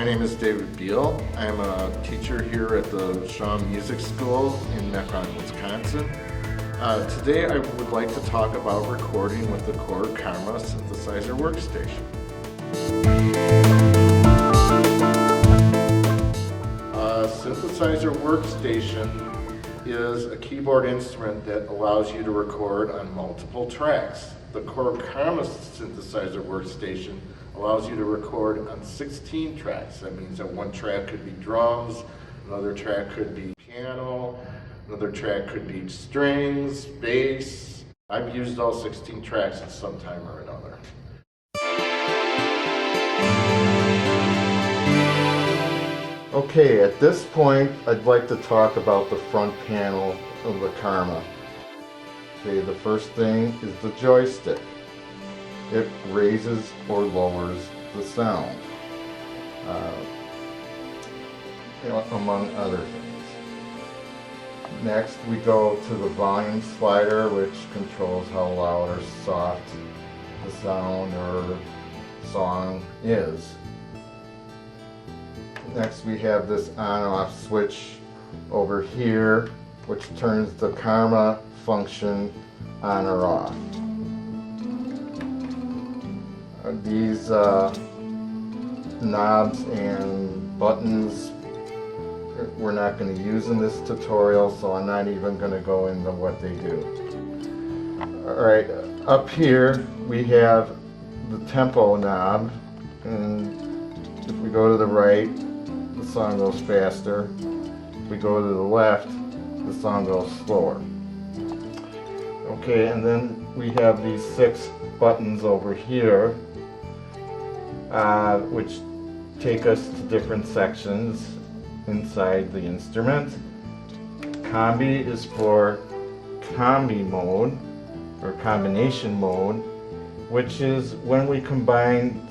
name is David Biel. I'm a teacher here at the Shaw Music School in Mequon, Wisconsin. Today I would like to talk about recording with the Korg Karma synthesizer workstation. A synthesizer workstation is a keyboard instrument that allows you to record on multiple tracks. The Korg Karma synthesizer workstation allows you to record on 16 tracks. That means that one track could be drums, another track could be piano, another track could be strings, bass. I've used all 16 tracks at some time or another. Okay, at this point, I'd like to talk about the front panel of the Karma. Okay, the first thing is the joystick. It raises or lowers the sound, among other things. Next, we go to the volume slider, which controls how loud or soft the sound or song is. Next, we have this on-off switch over here, which turns the Karma function on or off. These knobs and buttons we're not going to use in this tutorial, so I'm not even going to go into what they do. Alright, up here we have the tempo knob, and if we go to the right, the song goes faster. If we go to the left, the song goes slower. Okay, and then we have these 6 buttons over here, which take us to different sections inside the instrument. Combi is for combi mode, or combination mode, which is when we combine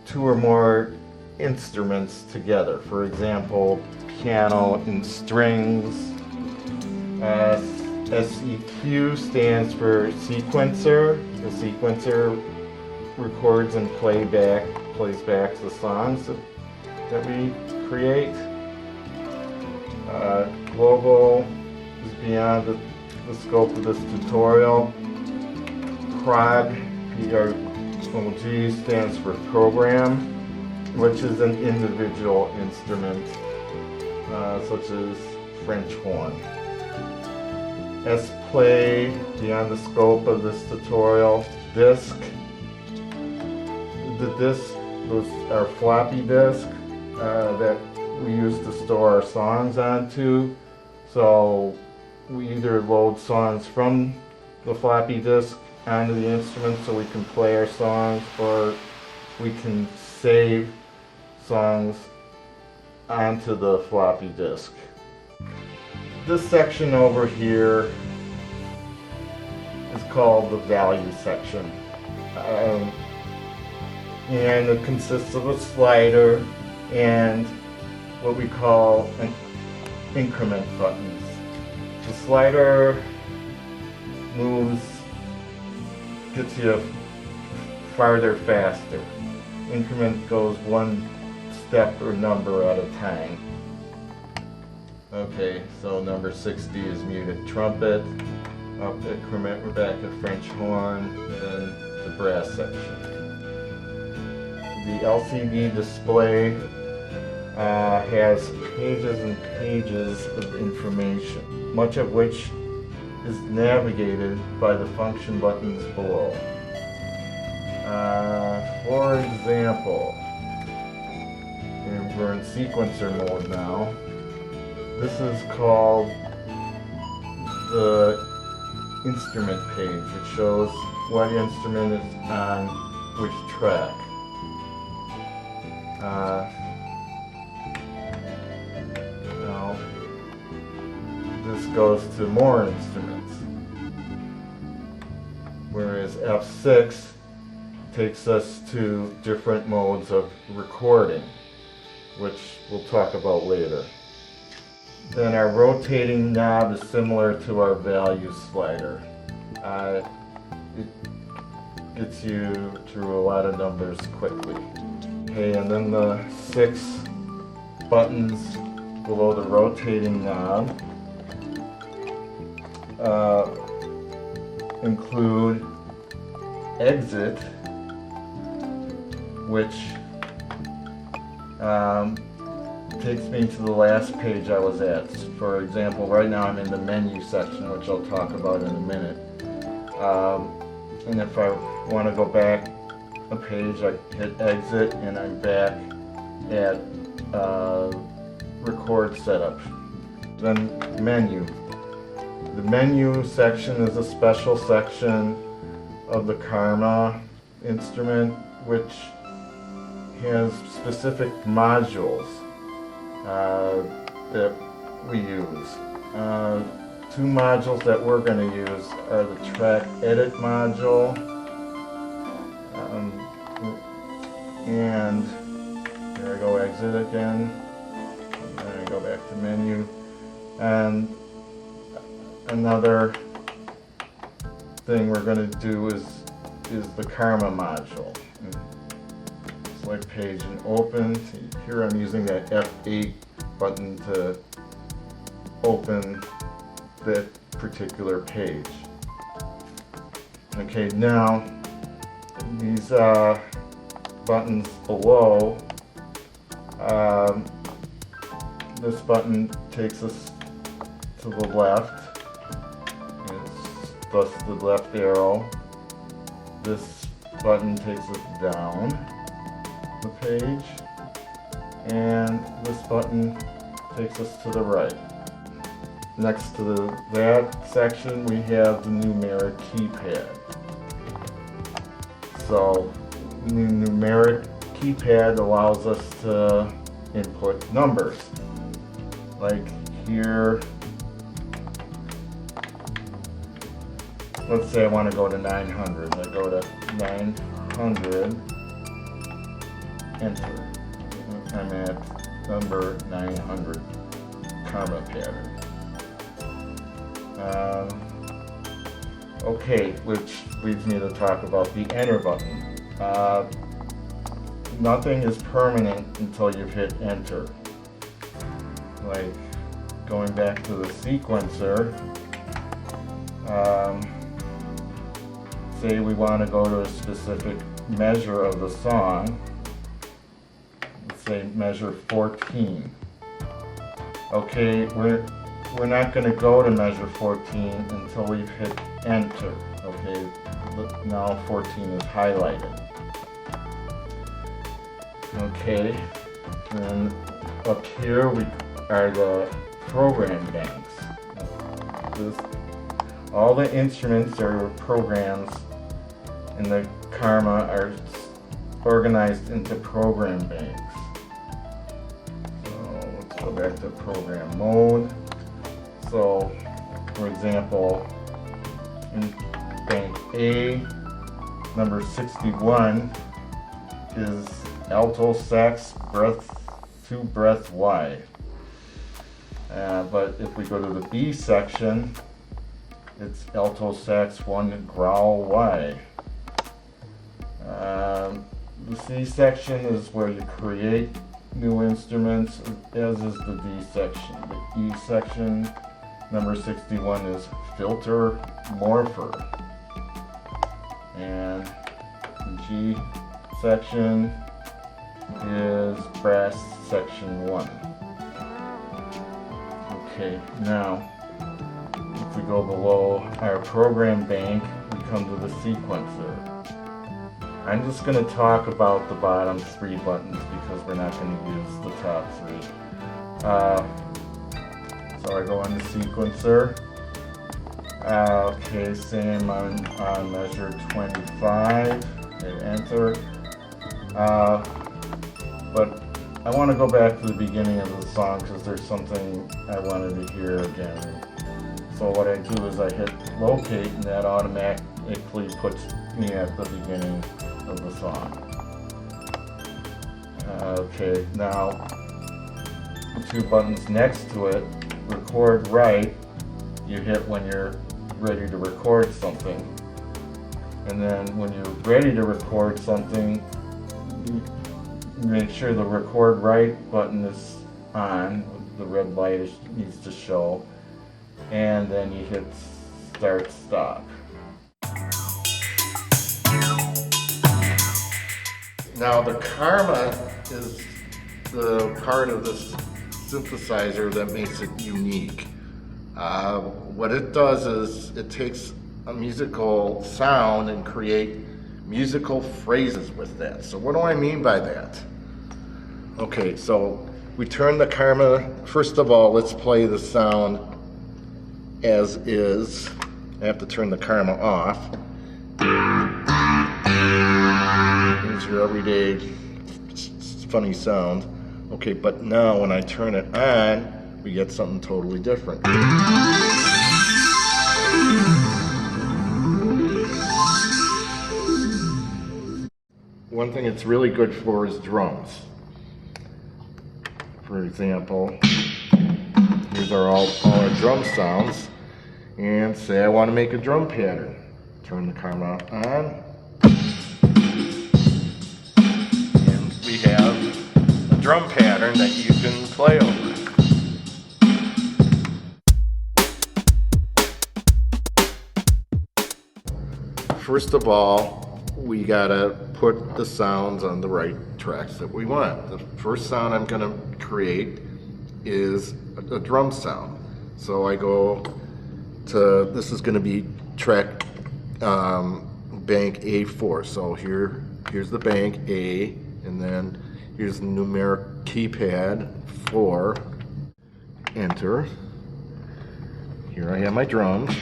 2 or more instruments together. For example, piano and strings. SEQ stands for sequencer. The sequencer records and plays back the songs that we create. Global is beyond the scope of this tutorial. Prog, P-R-O-G, stands for program, which is an individual instrument, such as French horn. S-play, beyond the scope of this tutorial. Disk. The disc was our floppy disk that we use to store our songs onto. So we either load songs from the floppy disk onto the instrument so we can play our songs, or we can save songs onto the floppy disk. This section over here is called the value section. And it consists of a slider and what we call an increment buttons. The slider gets you farther faster. Increment goes one step or number at a time. Okay, so number 60 is muted trumpet. Up increment, we're back at French horn, and the brass section. The LCD display has pages and pages of information, much of which is navigated by the function buttons below. For example, we're in sequencer mode now. This is called the instrument page. It shows what instrument is on which track. Now, this goes to more instruments, whereas F6 takes us to different modes of recording, which we'll talk about later. Then our rotating knob is similar to our value slider. It gets you through a lot of numbers quickly. Okay, and then the 6 buttons below the rotating knob include exit, which takes me to the last page I was at. For example, right now I'm in the menu section, which I'll talk about in a minute. And if I want to go back a page, I hit exit and I'm back at record setup. Then menu. The menu section is a special section of the Karma instrument which has specific modules that we use. 2 modules that we're going to use are the track edit module and there I go, exit again, and then I go back to menu, and another thing we're going to do is the Karma module. Select page and open. Here I'm using that F8 button to open that particular page. Okay, now these buttons below, this button takes us to the left, it's thus the left arrow. This button takes us down the page, and this button takes us to the right. Next to that section we have the numeric keypad. So the numeric keypad allows us to input numbers. Like here, let's say I want to go to 900. I go to 900, enter. I'm at number 900 Karma pattern. Okay, which leads me to talk about the enter button. Nothing is permanent until you've hit enter. Like going back to the sequencer, say we want to go to a specific measure of the song, let's say measure 14. Okay, we're not going to go to measure 14 until we've hit enter. Okay, now 14 is highlighted. Okay, and up here we are the program banks. All the instruments or programs in the Karma are organized into program banks. So let's go back to program mode. So, for example, in bank A, number 61 is alto sax breath 2 breath wide. But if we go to the B section, it's alto sax 1 growl wide. The C section is where you create new instruments, as is the D section. The E section, number 61, is filter morpher. And the G section is brass section 1. Okay, now if we go below our program bank, we come to the sequencer. I'm just going to talk about the bottom 3 buttons because we're not going to use the top 3. So I go on the sequencer. Okay, same on measure 25, hit enter. But I want to go back to the beginning of the song because there's something I wanted to hear again. So what I do is I hit locate, and that automatically puts me at the beginning of the song. Okay, now the 2 buttons next to it, record right, you hit when you're ready to record something. And then when you're ready to record something, make sure the record right button is on. The red light needs to show. And then you hit start stop. Now the Karma is the part of this synthesizer that makes it unique. What it does is it takes a musical sound and create musical phrases with that. So what do I mean by that? Okay, so we turn the Karma, first of all, let's play the sound as is. I have to turn the Karma off. Here's your everyday funny sound. Okay, but now when I turn it on, we get something totally different. One thing it's really good for is drums. For example, here's all our drum sounds. And say I want to make a drum pattern. Turn the Karma on. And we have a drum pattern that you can play over. First of all, we gotta put the sounds on the right tracks that we want. The first sound I'm gonna create is a drum sound. So I go to, this is gonna be track bank A4. So here's the bank A, and then here's the numeric keypad 4, enter. Here I have my drums.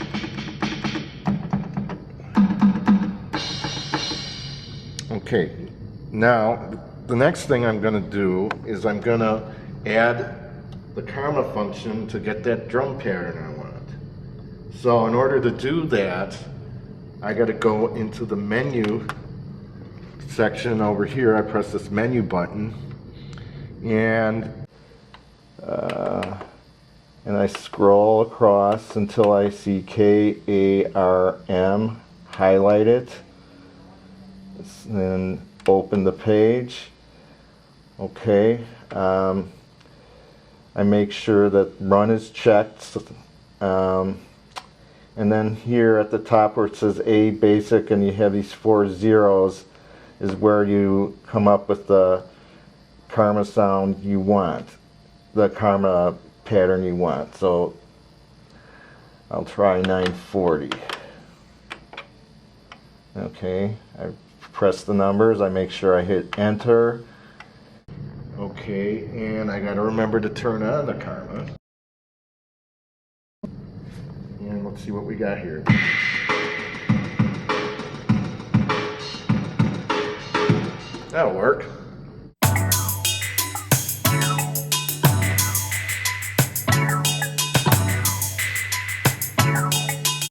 Okay, now the next thing I'm going to do is I'm going to add the Karma function to get that drum pattern I want. So in order to do that, I got to go into the menu section over here. I press this menu button and I scroll across until I see KARM highlighted. Then open the page. Okay, I make sure that run is checked, and then here at the top where it says A basic and you have these 4 zeros is where you come up with the Karma sound you want, the Karma pattern you want. So I'll try 940. Okay, I press the numbers, I make sure I hit enter. Okay, and I gotta remember to turn on the Karma. And let's see what we got here. That'll work.